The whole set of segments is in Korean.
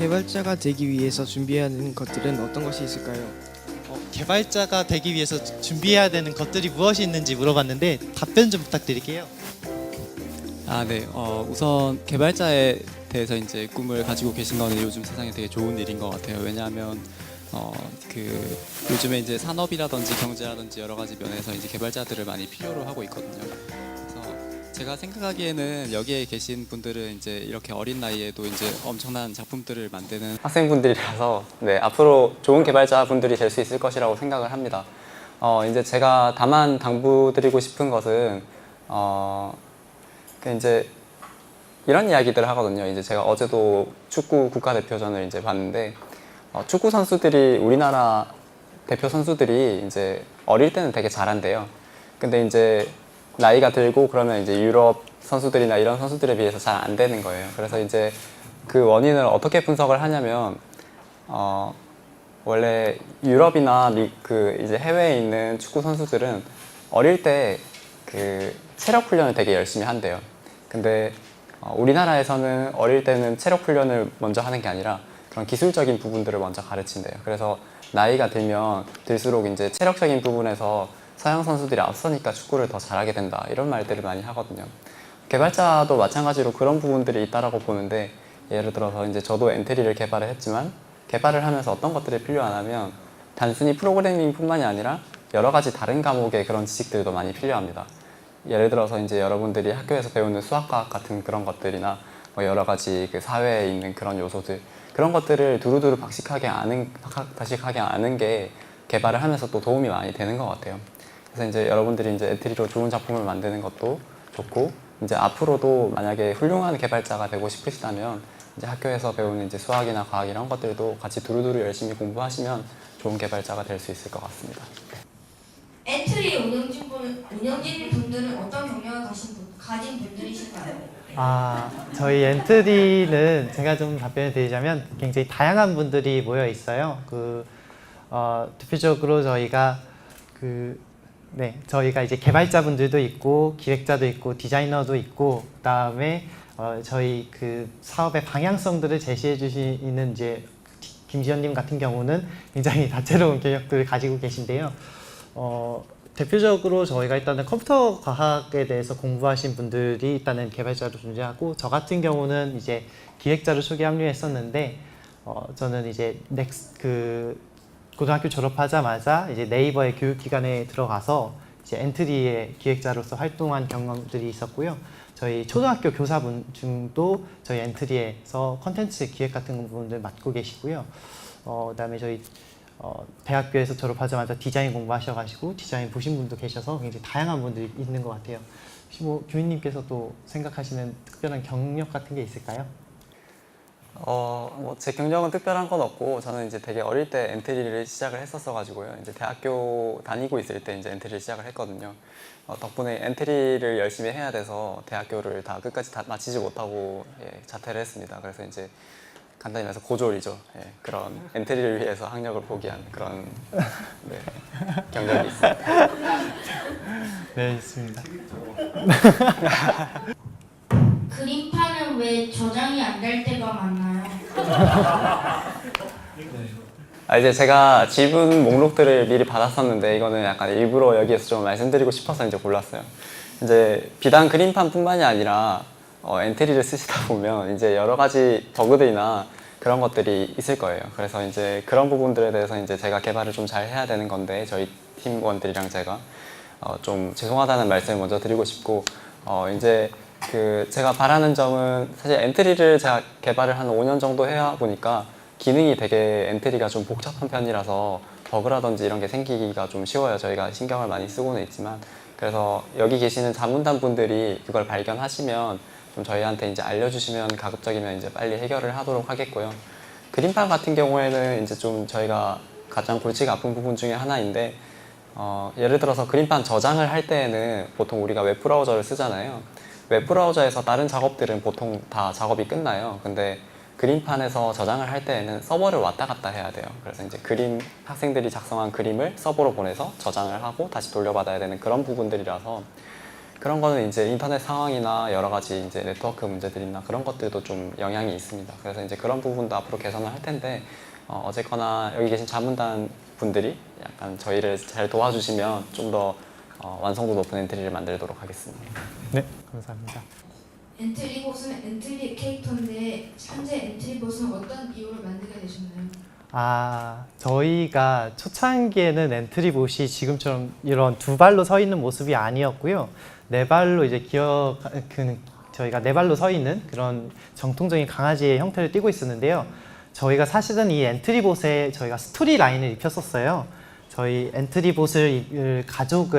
개발자가 되기 위해서 준비해야 하는 것들은 어떤 것이 있을까요? 개발자가 되기 위해서 준비해야 되는 것들이 무엇이 있는지 물어봤는데 답변 좀 부탁드릴게요. 네. 우선 개발자에 대해서 이제 꿈을 가지고 계신 거는 요즘 세상에 되게 좋은 일인 것 같아요. 왜냐하면 요즘에 이제 산업이라든지 경제라든지 여러 가지 면에서 이제 개발자들을 많이 필요로 하고 있거든요. 그래서 제가 생각하기에는 여기에 계신 분들은 이제 이렇게 어린 나이에도 이제 엄청난 작품들을 만드는 학생분들이라서 앞으로 좋은 개발자분들이 될 수 있을 것이라고 생각을 합니다. 이제 제가 다만 당부드리고 싶은 것은 이제 이런 이야기들을 하거든요. 이제 제가 어제도 축구 국가대표전을 이제 봤는데 축구 선수들이 우리나라 대표 선수들이 이제 어릴 때는 되게 잘한대요. 근데 이제 나이가 들고 그러면 이제 유럽 선수들이나 이런 선수들에 비해서 잘 안 되는 거예요. 그래서 이제 그 원인을 어떻게 분석을 하냐면 원래 유럽이나 이제 해외에 있는 축구 선수들은 어릴 때 그 체력 훈련을 되게 열심히 한대요. 근데 우리나라에서는 어릴 때는 체력 훈련을 먼저 하는 게 아니라 그런 기술적인 부분들을 먼저 가르친대요. 그래서 나이가 들면 들수록 이제 체력적인 부분에서 서양 선수들이 앞서니까 축구를 더 잘하게 된다, 이런 말들을 많이 하거든요. 개발자도 마찬가지로 그런 부분들이 있다라고 보는데, 예를 들어서 이제 저도 엔트리를 개발을 했지만 개발을 하면서 어떤 것들이 필요하냐면 단순히 프로그래밍뿐만이 아니라 여러 가지 다른 과목의 그런 지식들도 많이 필요합니다. 예를 들어서 이제 여러분들이 학교에서 배우는 수학과학 같은 그런 것들이나 뭐 여러 가지 그 사회에 있는 그런 요소들, 그런 것들을 두루두루 박식하게 아는 게 개발을 하면서 또 도움이 많이 되는 것 같아요. 그래서 이제 여러분들이 이제 엔트리로 좋은 작품을 만드는 것도 좋고, 이제 앞으로도 만약에 훌륭한 개발자가 되고 싶으시다면 이제 학교에서 배우는 이제 수학이나 과학 이런 것들도 같이 두루두루 열심히 공부하시면 좋은 개발자가 될 수 있을 것 같습니다. 엔트리 운영진 분들은 어떤 경력을 가진 분들이실까요? 저희 엔트리는 제가 좀 답변을 드리자면 굉장히 다양한 분들이 모여 있어요. 대표적으로 저희가 저희가 이제 개발자분들도 있고 기획자도 있고 디자이너도 있고, 그다음에 저희 그 사업의 방향성들을 제시해 주시는 이제 김지현님 같은 경우는 굉장히 다채로운 경력들을 가지고 계신데요. 대표적으로 저희가 일단은 컴퓨터 과학에 대해서 공부하신 분들이 일단은 개발자로 존재하고, 저 같은 경우는 이제 기획자로 초기 합류했었는데, 저는 이제 고등학교 졸업하자마자 이제 네이버의 교육기관에 들어가서 이제 엔트리의 기획자로서 활동한 경험들이 있었고요. 저희 초등학교 교사분 중도 저희 엔트리에서 컨텐츠 기획 같은 부분들 맡고 계시고요. 그다음에 저희 대학교에서 졸업하자마자 디자인 공부하셔가지고 디자인 보신 분도 계셔서 굉장히 다양한 분들이 있는 것 같아요. 혹시 뭐 교수님께서 또 생각하시는 특별한 경력 같은 게 있을까요? 제 경력은 특별한 건 없고, 저는 이제 되게 어릴 때 엔트리를 시작을 했었어가지고요. 이제 대학교 다니고 있을 때 이제 엔트리를 시작을 했거든요. 덕분에 엔트리를 열심히 해야 돼서 대학교를 끝까지 다 마치지 못하고 자퇴를 했습니다. 그래서 이제 간단히 말해서 고졸이죠. 그런 엔트리를 위해서 학력을 포기한 그런 경력이 있습니다. 네, 있습니다. 그림판은 왜 저장이 안 될 때가 많나요? 이제 제가 질문 목록들을 미리 받았었는데, 이거는 약간 일부러 여기에서 좀 말씀드리고 싶어서 이제 골랐어요. 이제 비단 그림판뿐만이 아니라 엔트리를 쓰시다 보면 이제 여러 가지 버그들이나 그런 것들이 있을 거예요. 그래서 이제 그런 부분들에 대해서 이제 제가 개발을 좀 잘 해야 되는 건데, 저희 팀원들이랑 제가 좀 죄송하다는 말씀을 먼저 드리고 싶고, 이제 제가 바라는 점은, 사실 엔트리를 제가 개발을 한 5년 정도 해야 보니까 기능이 되게 엔트리가 좀 복잡한 편이라서 버그라든지 이런 게 생기기가 좀 쉬워요. 저희가 신경을 많이 쓰고는 있지만. 그래서 여기 계시는 자문단 분들이 그걸 발견하시면 좀 저희한테 이제 알려주시면 가급적이면 이제 빨리 해결을 하도록 하겠고요. 그림판 같은 경우에는 이제 좀 저희가 가장 골치가 아픈 부분 중에 하나인데, 예를 들어서 그림판 저장을 할 때에는 보통 우리가 웹브라우저를 쓰잖아요. 웹브라우저에서 다른 작업들은 보통 다 작업이 끝나요. 근데 그림판에서 저장을 할 때에는 서버를 왔다 갔다 해야 돼요. 그래서 이제 학생들이 작성한 그림을 서버로 보내서 저장을 하고 다시 돌려받아야 되는 그런 부분들이라서 그런 거는 이제 인터넷 상황이나 여러 가지 이제 네트워크 문제들이나 그런 것들도 좀 영향이 있습니다. 그래서 이제 그런 부분도 앞으로 개선을 할 텐데 어쨌거나 여기 계신 자문단 분들이 약간 저희를 잘 도와주시면 좀 더 완성도 높은 엔트리를 만들도록 하겠습니다. 네, 감사합니다. 엔트리봇은 엔트리 캐릭터인데 현재 엔트리봇은 어떤 이유로 만들게 되셨나요? 저희가 초창기에는 엔트리봇이 지금처럼 이런 두 발로 서 있는 모습이 아니었고요. 네 발로 이제 저희가 네 발로 서 있는 그런 정통적인 강아지의 형태를 띠고 있었는데요. 저희가 사실은 이 엔트리봇에 저희가 스토리 라인을 입혔었어요. 저희 엔트리봇을 가족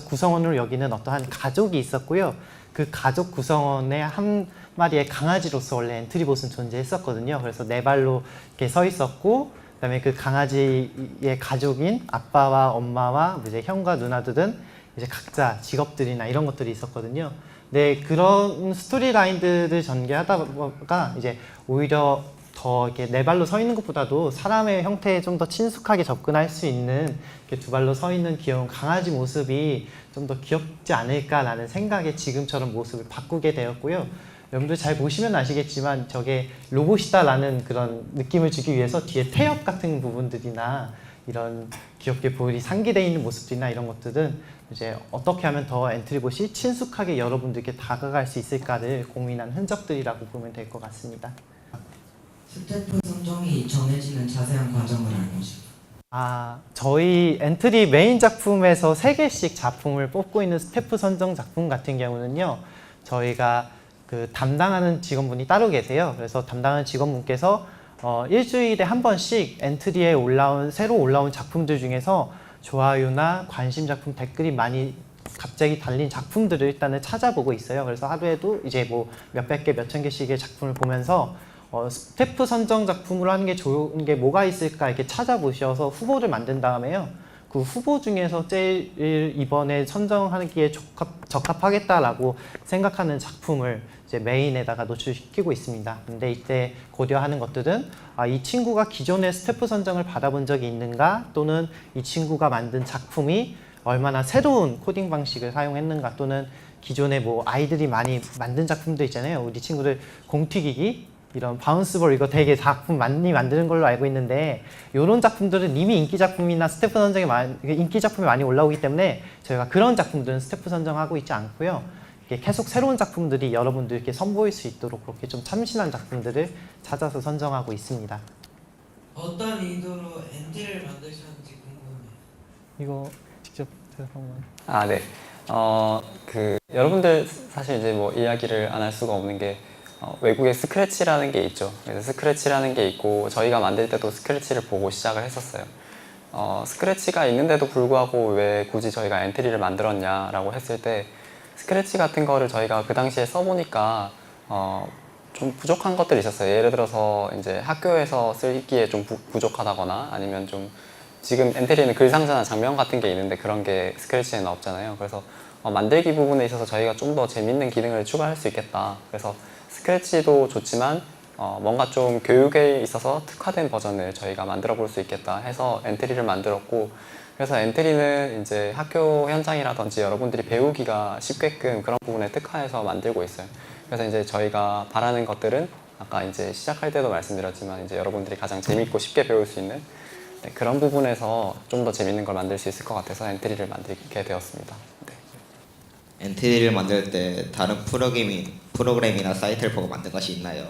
구성원으로 여기는 어떠한 가족이 있었고요. 그 가족 구성원의 한 마리의 강아지로서 원래 엔트리봇은 존재했었거든요. 그래서 네 발로 이렇게 서 있었고, 그다음에 그 강아지의 가족인 아빠와 엄마와 이제 형과 누나들은 이제 각자 직업들이나 이런 것들이 있었거든요. 네, 그런 스토리 라인들을 전개하다가 이제 오히려 더 이렇게 네 발로 서 있는 것보다도 사람의 형태에 좀 더 친숙하게 접근할 수 있는 이렇게 두 발로 서 있는 귀여운 강아지 모습이 좀 더 귀엽지 않을까라는 생각에 지금처럼 모습을 바꾸게 되었고요. 여러분들 잘 보시면 아시겠지만 저게 로봇이다라는 그런 느낌을 주기 위해서 뒤에 태엽 같은 부분들이나 이런 귀엽게 볼이 상기되어 있는 모습들이나 이런 것들은 이제 어떻게 하면 더 엔트리봇이 친숙하게 여러분들께 다가갈 수 있을까를 고민한 흔적들이라고 보면 될 것 같습니다. 스태프 선정이 정해지는 자세한 과정을 알고 싶어요. 저희 엔트리 메인 작품에서 3개씩 작품을 뽑고 있는 스태프 선정 작품 같은 경우는요. 저희가 그 담당하는 직원분이 따로 계세요. 그래서 담당하는 직원분께서 일주일에 한 번씩 엔트리에 새로 올라온 작품들 중에서 좋아요나 관심 작품 댓글이 많이 갑자기 달린 작품들을 일단은 찾아보고 있어요. 그래서 하루에도 이제 뭐 몇백 개, 몇천 개씩의 작품을 보면서 스태프 선정 작품으로 하는 게 좋은 게 뭐가 있을까 이렇게 찾아보셔서 후보를 만든 다음에요. 그 후보 중에서 제일 이번에 선정하기에 적합하겠다라고 생각하는 작품을 이제 메인에다가 노출시키고 있습니다. 근데 이때 고려하는 것들은 이 친구가 기존에 스태프 선정을 받아본 적이 있는가, 또는 이 친구가 만든 작품이 얼마나 새로운 코딩 방식을 사용했는가, 또는 기존에 뭐 아이들이 많이 만든 작품도 있잖아요. 우리 친구들 공튀기기, 이런 바운스볼 이거 되게 작품 많이 만드는 걸로 알고 있는데, 이런 작품들은 이미 인기 작품이나 스태프 선정에 인기 작품이 많이 올라오기 때문에 저희가 그런 작품들은 스태프 선정하고 있지 않고요. 계속 새로운 작품들이 여러분들께 선보일 수 있도록 그렇게 좀 참신한 작품들을 찾아서 선정하고 있습니다. 어떤 의도로 엔트리를 만드셨는지 궁금해요. 이거 직접 한번. 네. 여러분들 사실 이제 뭐 이야기를 안 할 수가 없는 게 외국에 스크래치라는 게 있죠. 그래서 스크래치라는 게 있고 저희가 만들 때도 스크래치를 보고 시작을 했었어요. 스크래치가 있는데도 불구하고 왜 굳이 저희가 엔트리를 만들었냐라고 했을 때, 스크래치 같은 거를 저희가 그 당시에 써보니까 좀 부족한 것들이 있었어요. 예를 들어서 이제 학교에서 쓰기에 좀 부족하다거나, 아니면 좀 지금 엔트리에는 글 상자나 장면 같은 게 있는데 그런 게 스크래치에는 없잖아요. 그래서 만들기 부분에 있어서 저희가 좀 더 재밌는 기능을 추가할 수 있겠다. 그래서 스크래치도 좋지만 뭔가 좀 교육에 있어서 특화된 버전을 저희가 만들어 볼 수 있겠다 해서 엔트리를 만들었고, 그래서 엔트리는 이제 학교 현장이라든지 여러분들이 배우기가 쉽게끔 그런 부분에 특화해서 만들고 있어요. 그래서 이제 저희가 바라는 것들은 아까 이제 시작할 때도 말씀드렸지만 이제 여러분들이 가장 재밌고 쉽게 배울 수 있는 그런 부분에서 좀 더 재밌는 걸 만들 수 있을 것 같아서 엔트리를 만들게 되었습니다. 엔트리를 만들 때 다른 프로그램이나 사이트를 보고 만든 것이 있나요?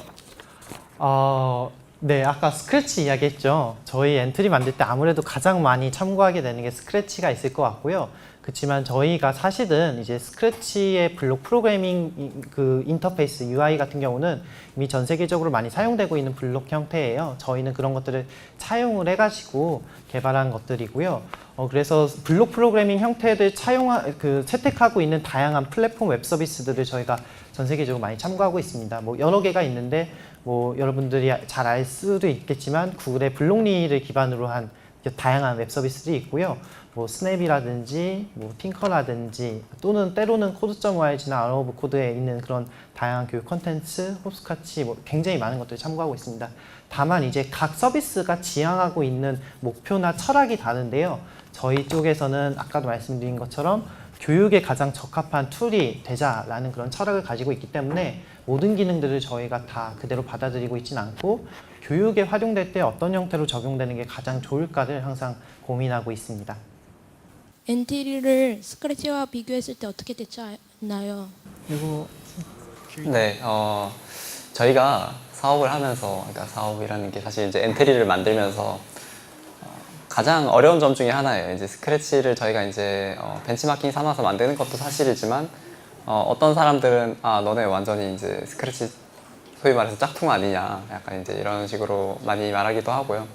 네, 아까 스크래치 이야기했죠. 저희 엔트리 만들 때 아무래도 가장 많이 참고하게 되는 게 스크래치가 있을 것 같고요. 그렇지만 저희가 사실은 이제 스크래치의 블록 프로그래밍 그 인터페이스 UI 같은 경우는 이미 전 세계적으로 많이 사용되고 있는 블록 형태예요. 저희는 그런 것들을 차용을 해가지고 개발한 것들이고요. 그래서 블록 프로그래밍 형태를 채택하고 있는 다양한 플랫폼 웹 서비스들을 저희가 전 세계적으로 많이 참고하고 있습니다. 뭐 여러 개가 있는데 뭐 여러분들이 잘 알 수도 있겠지만 구글의 블록리를 기반으로 한 다양한 웹 서비스들이 있고요. 뭐 스냅이라든지 뭐 팅커라든지, 또는 때로는 코드.org나 아웃 오브 코드에 있는 그런 다양한 교육 콘텐츠, 홉스카치, 뭐 굉장히 많은 것들을 참고하고 있습니다. 다만 이제 각 서비스가 지향하고 있는 목표나 철학이 다른데요. 저희 쪽에서는 아까도 말씀드린 것처럼 교육에 가장 적합한 툴이 되자라는 그런 철학을 가지고 있기 때문에 모든 기능들을 저희가 다 그대로 받아들이고 있지는 않고 교육에 활용될 때 어떤 형태로 적용되는 게 가장 좋을까를 항상 고민하고 있습니다. 엔트리를 스크래치와 비교했을 때 어떻게 대처하나요? 그리고 네, 저희가 사업을 하면서, 그러니까 사업이라는 게 사실 이제 엔트리를 만들면서 가장 어려운 점 중에 하나예요. 이제 스크래치를 저희가 이제 벤치마킹 삼아서 만드는 것도 사실이지만 어떤 사람들은 너네 완전히 이제 스크래치 소위 말해서 짝퉁 아니냐, 약간 이제 이런 식으로 많이 말하기도 하고요.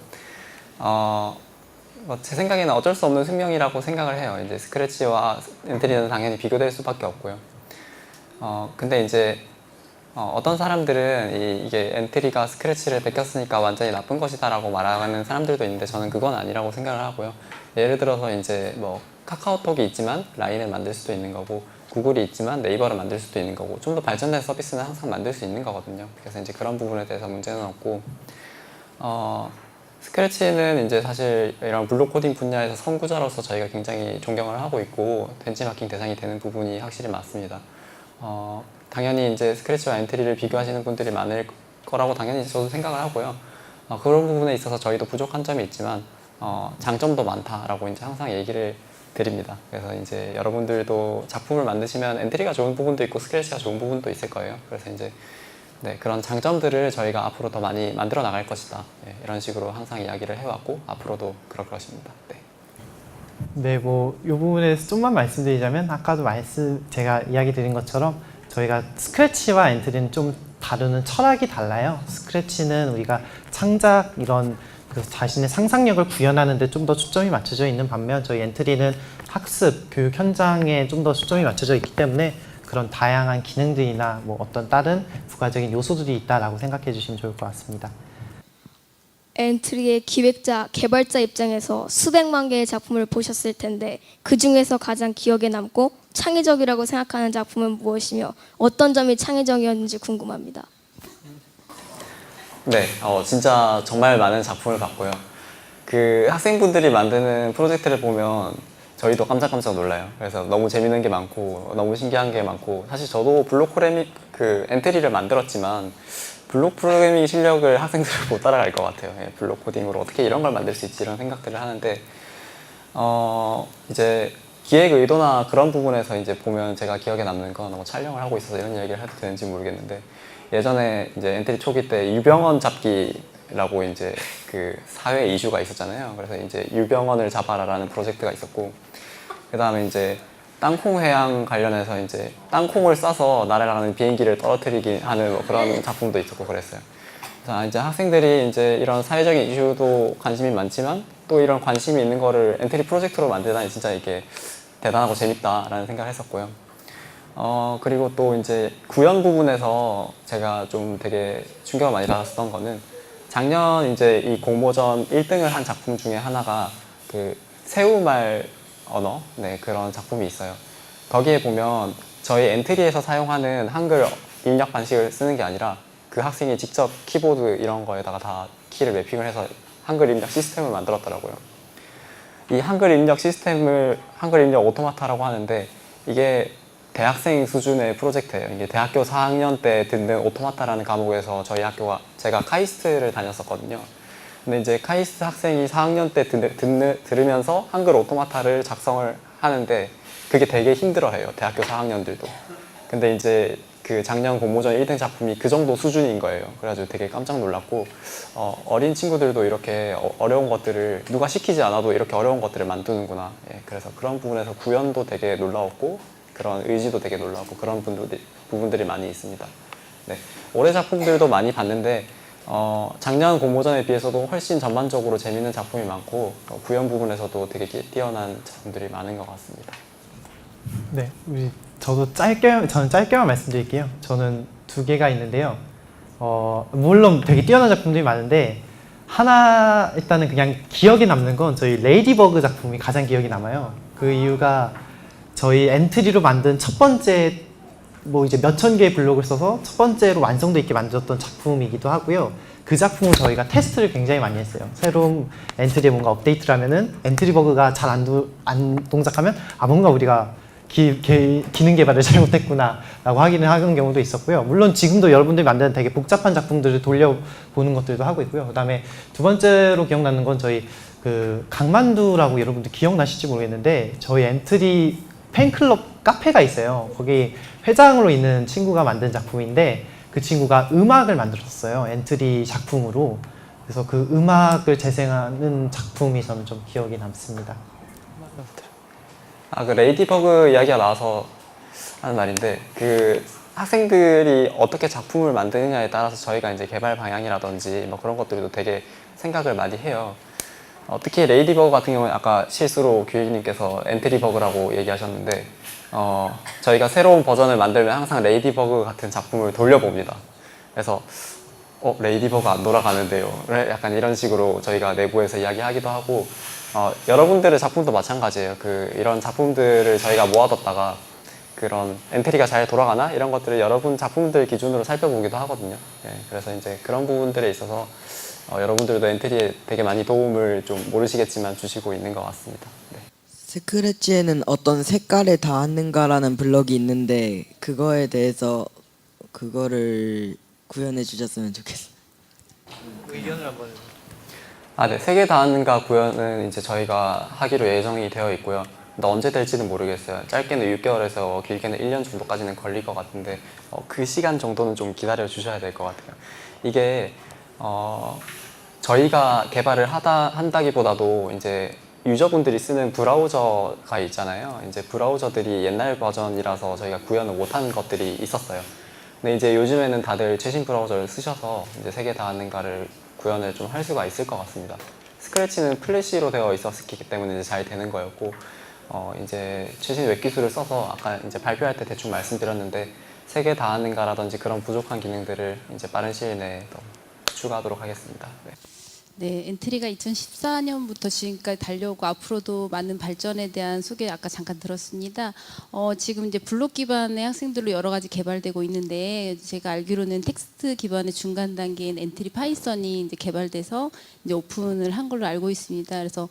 제 생각에는 어쩔 수 없는 숙명이라고 생각을 해요. 이제 스크래치와 엔트리는 당연히 비교될 수밖에 없고요. 근데 이제 어떤 사람들은 이게 엔트리가 스크래치를 베꼈으니까 완전히 나쁜 것이다라고 말하는 사람들도 있는데 저는 그건 아니라고 생각을 하고요. 예를 들어서 이제 뭐 카카오톡이 있지만 라인을 만들 수도 있는 거고 구글이 있지만 네이버를 만들 수도 있는 거고 좀 더 발전된 서비스는 항상 만들 수 있는 거거든요. 그래서 이제 그런 부분에 대해서 문제는 없고 스크래치는 이제 사실 이런 블록 코딩 분야에서 선구자로서 저희가 굉장히 존경을 하고 있고 벤치마킹 대상이 되는 부분이 확실히 맞습니다. 당연히 이제 스크래치와 엔트리를 비교하시는 분들이 많을 거라고 당연히 저도 생각을 하고요. 그런 부분에 있어서 저희도 부족한 점이 있지만 장점도 많다라고 이제 항상 얘기를 드립니다. 그래서 이제 여러분들도 작품을 만드시면 엔트리가 좋은 부분도 있고 스크래치가 좋은 부분도 있을 거예요. 그래서 이제 네, 그런 장점들을 저희가 앞으로 더 많이 만들어 나갈 것이다. 네, 이런 식으로 항상 이야기를 해왔고 앞으로도 그럴 것입니다. 네. 네, 뭐 이 부분에서 좀만 말씀드리자면 아까도 제가 이야기 드린 것처럼 저희가 스크래치와 엔트리는 좀 다루는 철학이 달라요. 스크래치는 우리가 창작 이런 그 자신의 상상력을 구현하는 데 좀 더 초점이 맞춰져 있는 반면 저희 엔트리는 학습, 교육 현장에 좀 더 초점이 맞춰져 있기 때문에 그런 다양한 기능들이나 뭐 어떤 다른 부가적인 요소들이 있다라고 생각해 주시면 좋을 것 같습니다. 엔트리의 기획자, 개발자 입장에서 수백만 개의 작품을 보셨을 텐데 그 중에서 가장 기억에 남고 창의적이라고 생각하는 작품은 무엇이며 어떤 점이 창의적이었는지 궁금합니다. 네, 진짜 정말 많은 작품을 봤고요. 그 학생분들이 만드는 프로젝트를 보면 저희도 깜짝깜짝 놀라요. 그래서 너무 재밌는 게 많고 너무 신기한 게 많고 사실 저도 그 엔트리를 만들었지만 블록 프로그래밍 실력을 학생들은 못 따라갈 것 같아요. 블록 코딩으로 어떻게 이런 걸 만들 수 있지 이런 생각들을 하는데 이제 기획 의도나 그런 부분에서 이제 보면 제가 기억에 남는 건 촬영을 하고 있어서 이런 얘기를 해도 되는지 모르겠는데 예전에 이제 엔트리 초기 때 유병원 잡기라고 이제 그 사회 이슈가 있었잖아요. 그래서 이제 유병원을 잡아라라는 프로젝트가 있었고 그 다음에 이제 땅콩 회항 관련해서 이제 땅콩을 싸서 날아가는 비행기를 떨어뜨리기 하는 뭐 그런 작품도 있었고 그랬어요. 자, 이제 학생들이 이제 이런 사회적인 이슈도 관심이 많지만 또 이런 관심이 있는 거를 엔트리 프로젝트로 만들다니 진짜 이게 대단하고 재밌다라는 생각을 했었고요. 그리고 또 이제 구현 부분에서 제가 좀 되게 충격을 많이 받았었던 거는 작년 이제 이 공모전 1등을 한 작품 중에 하나가 그 새우말 언어, 네, 그런 작품이 있어요. 거기에 보면 저희 엔트리에서 사용하는 한글 입력 방식을 쓰는 게 아니라 그 학생이 직접 키보드 이런 거에다가 다 키를 매핑을 해서 한글 입력 시스템을 만들었더라고요. 이 한글 입력 시스템을 한글 입력 오토마타라고 하는데 이게 대학생 수준의 프로젝트예요. 이게 대학교 4학년 때 듣는 오토마타라는 과목에서 저희 학교가 제가 카이스트를 다녔었거든요. 근데 이제 카이스트 학생이 4학년 때 들으면서 한글 오토마타를 작성을 하는데 그게 되게 힘들어해요. 대학교 4학년들도. 근데 이제 그 작년 공모전 1등 작품이 그 정도 수준인 거예요. 그래가지고 되게 깜짝 놀랐고 어린 친구들도 이렇게 어려운 것들을 누가 시키지 않아도 이렇게 어려운 것들을 만드는구나. 예, 그래서 그런 부분에서 구현도 되게 놀라웠고 그런 의지도 되게 놀라웠고 그런 부분들이 많이 있습니다. 네, 올해 작품들도 많이 봤는데 작년 공모전에 비해서도 훨씬 전반적으로 재밌는 작품이 많고 구현 부분에서도 되게 뛰어난 작품들이 많은 것 같습니다. 네, 저는 짧게만 말씀드릴게요. 저는 2개가 있는데요. 물론 되게 뛰어난 작품들이 많은데 하나 일단은 그냥 기억에 남는 건 저희 레이디버그 작품이 가장 기억에 남아요. 그 이유가 저희 엔트리로 만든 첫 번째 뭐 이제 몇천 개의 블록을 써서 첫 번째로 완성도 있게 만들었던 작품이기도 하고요. 그 작품을 저희가 테스트를 굉장히 많이 했어요. 새로운 엔트리에 뭔가 업데이트를 하면은 엔트리 버그가 잘 안 동작하면 뭔가 우리가 기능 개발을 잘못했구나라고 하기는 하는 경우도 있었고요. 물론 지금도 여러분들이 만드는 되게 복잡한 작품들을 돌려보는 것들도 하고 있고요. 그다음에 두 번째로 기억나는 건 저희 그 강만두라고 여러분들 기억나실지 모르겠는데 저희 엔트리 팬클럽 카페가 있어요. 거기 회장으로 있는 친구가 만든 작품인데 그 친구가 음악을 만들었어요. 엔트리 작품으로. 그래서 그 음악을 재생하는 작품이 저는 좀 기억이 남습니다. 그 레이디버그 이야기가 나와서 하는 말인데, 그 학생들이 어떻게 작품을 만드느냐에 따라서 저희가 이제 개발 방향이라든지 뭐 그런 것들도 되게 생각을 많이 해요. 특히 레이디버그 같은 경우는 아까 실수로 교육님께서 엔트리버그라고 얘기하셨는데, 저희가 새로운 버전을 만들면 항상 레이디버그 같은 작품을 돌려봅니다. 그래서 레이디버그 안 돌아가는데요. 약간 이런 식으로 저희가 내부에서 이야기하기도 하고, 여러분들의 작품도 마찬가지예요. 이런 작품들을 저희가 모아뒀다가 그런 엔트리가 잘 돌아가나? 이런 것들을 여러분 작품들 기준으로 살펴보기도 하거든요. 그래서 이제 그런 부분들에 있어서 여러분들도 엔트리에 되게 많이 도움을 좀 모르시겠지만 주시고 있는 것 같습니다. 네. 스크래치에는 어떤 색깔에 닿았는가라는 블럭이 있는데 그거에 대해서 그거를 구현해 주셨으면 좋겠어요. 의견을 한번. 네. 색에 닿았는가 구현은 이제 저희가 하기로 예정이 되어 있고요. 근데 언제 될지는 모르겠어요. 짧게는 6개월에서 길게는 1년 정도까지는 걸릴 것 같은데 그 시간 정도는 좀 기다려 주셔야 될 것 같아요. 이게 저희가 개발을 한다기보다도 이제 유저분들이 쓰는 브라우저가 있잖아요. 이제 브라우저들이 옛날 버전이라서 저희가 구현을 못하는 것들이 있었어요. 근데 이제 요즘에는 다들 최신 브라우저를 쓰셔서 이제 색에 닿았는가를 구현을 좀 할 수가 있을 것 같습니다. 스크래치는 플래시로 되어 있었기 때문에 이제 잘 되는 거였고, 이제 최신 웹 기술을 써서 아까 이제 발표할 때 대충 말씀드렸는데 색에 닿았는가라든지 그런 부족한 기능들을 이제 빠른 시일 내에 더 추가하도록 하겠습니다. 네. 네, 엔트리가 2014년부터 지금까지 달려오고 앞으로도 많은 발전에 대한 소개 아까 잠깐 들었습니다. 지금 이제 블록 기반의 학생들로 여러 가지 개발되고 있는데 제가 알기로는 텍스트 기반의 중간 단계인 엔트리 파이썬이 이제 개발돼서 이제 오픈을 한 걸로 알고 있습니다. 그래서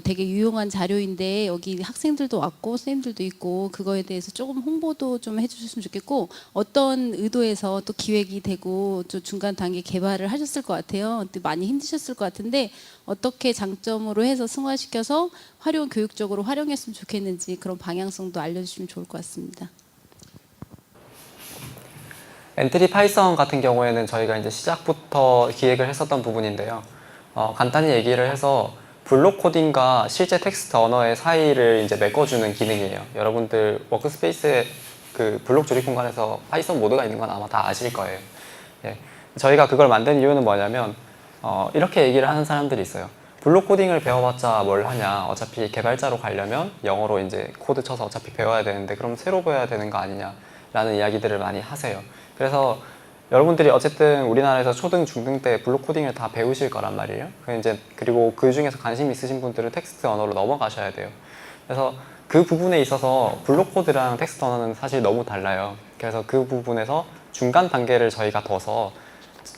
되게 유용한 자료인데 여기 학생들도 왔고 선생님들도 있고 그거에 대해서 조금 홍보도 좀 해주셨으면 좋겠고 어떤 의도에서 또 기획이 되고 또 중간 단계 개발을 하셨을 것 같아요. 또 많이 힘드셨을 것 같은데 어떻게 장점으로 해서 승화시켜서 교육적으로 활용했으면 좋겠는지 그런 방향성도 알려주시면 좋을 것 같습니다. 엔트리 파이썬 같은 경우에는 저희가 이제 시작부터 기획을 했었던 부분인데요. 간단히 얘기를 해서 블록 코딩과 실제 텍스트 언어의 사이를 이제 메꿔주는 기능이에요. 여러분들 워크스페이스에 그 블록 조립 공간에서 파이썬 모드가 있는 건 아마 다 아실 거예요. 저희가 그걸 만든 이유는 뭐냐면 이렇게 얘기를 하는 사람들이 있어요. 블록 코딩을 배워봤자 뭘 하냐. 어차피 개발자로 가려면 영어로 이제 코드 쳐서 어차피 배워야 되는데 그럼 새로 배워야 되는 거 아니냐 라는 이야기들을 많이 하세요. 그래서 여러분들이 어쨌든 우리나라에서 초등, 중등 때 블록 코딩을 다 배우실 거란 말이에요. 그리고 그 중에서 관심 있으신 분들은 텍스트 언어로 넘어가셔야 돼요. 그래서 그 부분에 있어서 블록 코드랑 텍스트 언어는 사실 너무 달라요. 그래서 그 부분에서 중간 단계를 저희가 둬서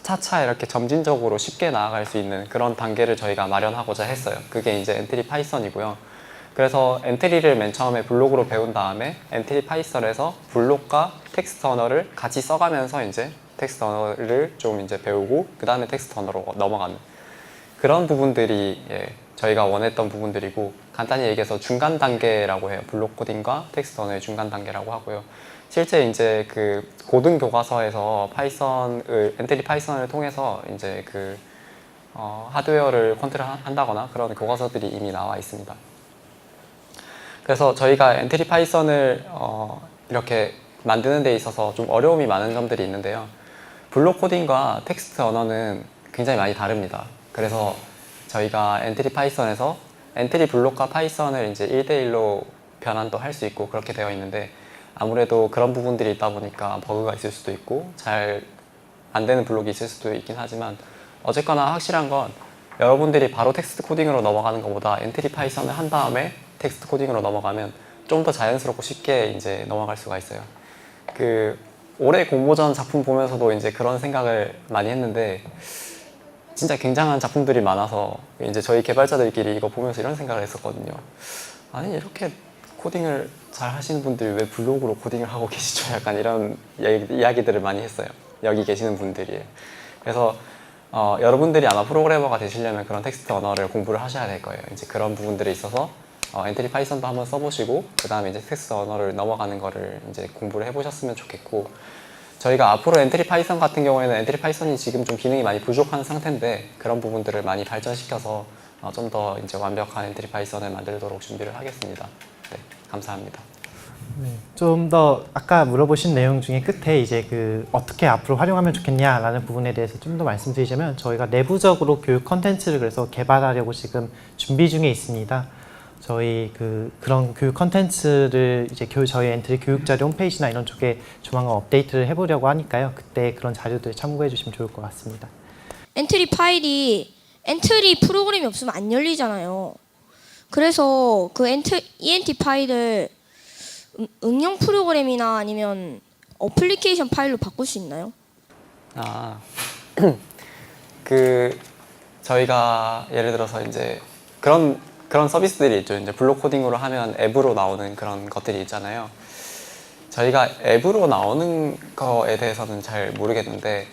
차차 이렇게 점진적으로 쉽게 나아갈 수 있는 그런 단계를 저희가 마련하고자 했어요. 그게 이제 엔트리 파이썬이고요. 그래서 엔트리를 맨 처음에 블록으로 배운 다음에 엔트리 파이썬에서 블록과 텍스트 언어를 같이 써가면서 이제 텍스트 언어를 좀 이제 배우고 그 다음에 텍스트 언어로 넘어가는 그런 부분들이 저희가 원했던 부분들이고 간단히 얘기해서 중간 단계라고 해요. 블록 코딩과 텍스트 언어의 중간 단계라고 하고요. 실제 이제 그 고등 교과서에서 엔트리 파이썬을 통해서 이제 그 하드웨어를 컨트롤한다거나 그런 교과서들이 이미 나와 있습니다. 그래서 저희가 엔트리 파이썬을 이렇게 만드는 데 있어서 좀 어려움이 많은 점들이 있는데요. 블록 코딩과 텍스트 언어는 굉장히 많이 다릅니다. 그래서 저희가 엔트리 파이썬에서 엔트리 블록과 파이썬을 이제 1대1로 변환도 할 수 있고 그렇게 되어 있는데 아무래도 그런 부분들이 있다 보니까 버그가 있을 수도 있고 잘 안 되는 블록이 있을 수도 있긴 하지만 어쨌거나 확실한 건 여러분들이 바로 텍스트 코딩으로 넘어가는 것보다 엔트리 파이썬을 한 다음에 텍스트 코딩으로 넘어가면 좀 더 자연스럽고 쉽게 이제 넘어갈 수가 있어요. 올해 공모전 작품 보면서도 이제 그런 생각을 많이 했는데 진짜 굉장한 작품들이 많아서 이제 저희 개발자들끼리 이거 보면서 이런 생각을 했었거든요. 아니 이렇게 코딩을 잘 하시는 분들이 왜 블로그로 코딩을 하고 계시죠? 약간 이런 이야기들을 많이 했어요. 여기 계시는 분들이. 그래서 여러분들이 아마 프로그래머가 되시려면 그런 텍스트 언어를 공부를 하셔야 될 거예요. 이제 그런 부분들이 있어서 엔트리 파이썬도 한번 써보시고 그 다음에 이제 텍스트 언어를 넘어가는 거를 이제 공부를 해보셨으면 좋겠고, 저희가 앞으로 엔트리 파이썬 같은 경우에는 엔트리 파이썬이 지금 좀 기능이 많이 부족한 상태인데 그런 부분들을 많이 발전시켜서 좀 더 이제 완벽한 엔트리 파이썬을 만들도록 준비를 하겠습니다. 네, 감사합니다. 네, 좀 더 아까 물어보신 내용 중에 끝에 이제 그 어떻게 앞으로 활용하면 좋겠냐라는 부분에 대해서 좀 더 말씀드리자면, 저희가 내부적으로 교육 컨텐츠를 그래서 개발하려고 지금 준비 중에 있습니다. 저희 그런 교육 컨텐츠를 이제 저희 엔트리 교육 자료 홈페이지나 이런 쪽에 조만간 업데이트를 해보려고 하니까요. 그때 그런 자료들 참고해 주시면 좋을 것 같습니다. 엔트리 파일이 엔트리 프로그램이 없으면 안 열리잖아요. 그래서 그 ENT 파일을 응용 프로그램이나 아니면 어플리케이션 파일로 바꿀 수 있나요? 저희가 예를 들어서 이제 그런 서비스들이 있죠. 이제 블록 코딩으로 하면 앱으로 나오는 그런 것들이 있잖아요. 저희가 앱으로 나오는 거에 대해서는 잘 모르겠는데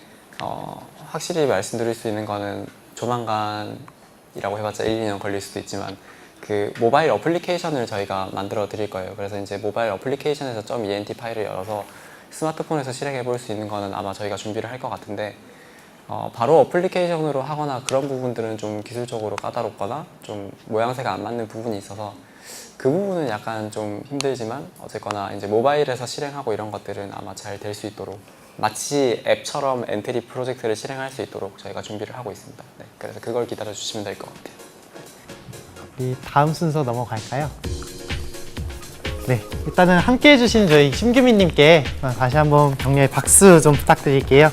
확실히 말씀드릴 수 있는 거는 조만간이라고 해봤자 1, 2년 걸릴 수도 있지만 그 모바일 어플리케이션을 저희가 만들어 드릴 거예요. 그래서 이제 모바일 어플리케이션에서 .ent 파일을 열어서 스마트폰에서 실행해 볼 수 있는 거는 아마 저희가 준비를 할 것 같은데, 바로 어플리케이션으로 하거나 그런 부분들은 좀 기술적으로 까다롭거나 좀 모양새가 안 맞는 부분이 있어서 그 부분은 약간 좀 힘들지만, 어쨌거나 이제 모바일에서 실행하고 이런 것들은 아마 잘 될 수 있도록, 마치 앱처럼 엔트리 프로젝트를 실행할 수 있도록 저희가 준비를 하고 있습니다. 네, 그래서 그걸 기다려 주시면 될 것 같아요. 우리 다음 순서 넘어갈까요? 네, 일단은 함께 해주신 저희 심규민님께 다시 한번 격려의 박수 좀 부탁드릴게요.